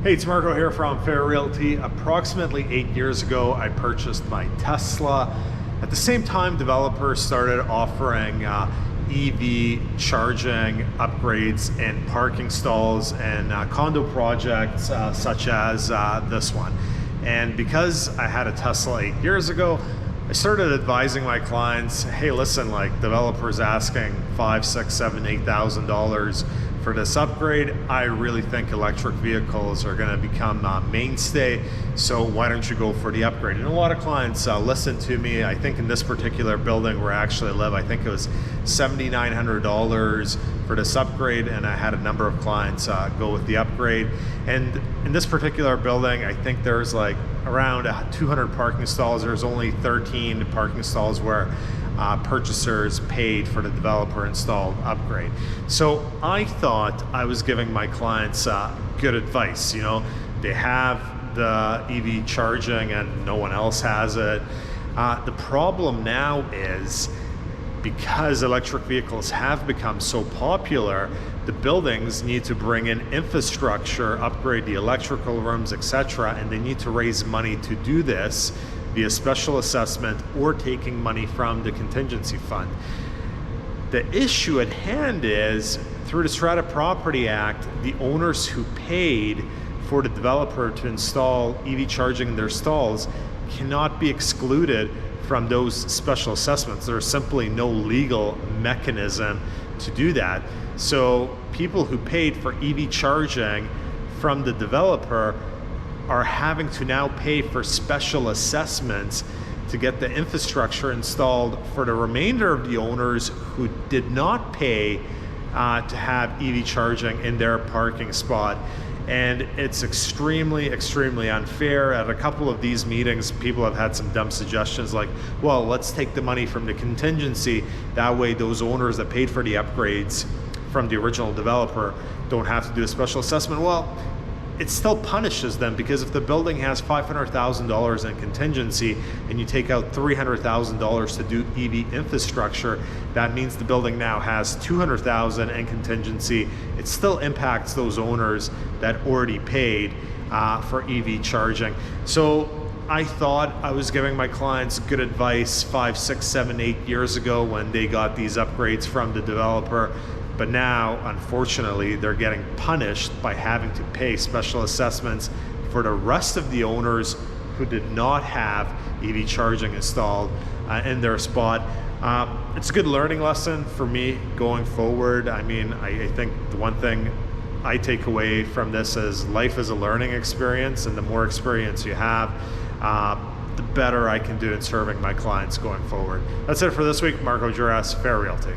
Hey, it's Marco here from Fair Realty. Approximately 8 years ago, I purchased my Tesla. At the same time, developers started offering EV charging upgrades and parking stalls and condo projects such as this one. And because I had a Tesla 8 years ago, I started advising my clients, hey, listen, like developers asking $5,000, $6,000, $7,000, $8,000 for this upgrade. I really think electric vehicles are going to become a mainstay, so why don't you go for the upgrade? And a lot of clients listened to me. I think in this particular building where I actually live, I think it was $7,900 for this upgrade, and I had a number of clients go with the upgrade. And in this particular building, I think there's like around 200 parking stalls. There's only 13 parking stalls where purchasers paid for the developer installed upgrade. So I thought I was giving my clients good advice. You know, they have the EV charging and no one else has it. The problem now is, because electric vehicles have become so popular, the buildings need to bring in infrastructure, upgrade the electrical rooms, etc., and they need to raise money to do this via special assessment or taking money from the contingency fund. The issue at hand is, through the Strata Property Act, the owners who paid for the developer to install EV charging in their stalls cannot be excluded from those special assessments. There's simply no legal mechanism to do that. So people who paid for EV charging from the developer are having to now pay for special assessments to get the infrastructure installed for the remainder of the owners who did not pay to have EV charging in their parking spot. And it's extremely, extremely unfair. At a couple of these meetings, people have had some dumb suggestions like, well, let's take the money from the contingency. That way those owners that paid for the upgrades from the original developer don't have to do a special assessment. Well, it still punishes them, because if the building has $500,000 in contingency and you take out $300,000 to do EV infrastructure, that means the building now has $200,000 in contingency. It still impacts those owners that already paid for EV charging. So I thought I was giving my clients good advice 5, 6, 7, 8 years ago when they got these upgrades from the developer. But now, unfortunately, they're getting punished by having to pay special assessments for the rest of the owners who did not have EV charging installed in their spot. It's a good learning lesson for me going forward. I mean, I think the one thing I take away from this is life is a learning experience, and the more experience you have, the better I can do in serving my clients going forward. That's it for this week. Marco Juras, Fair Realty.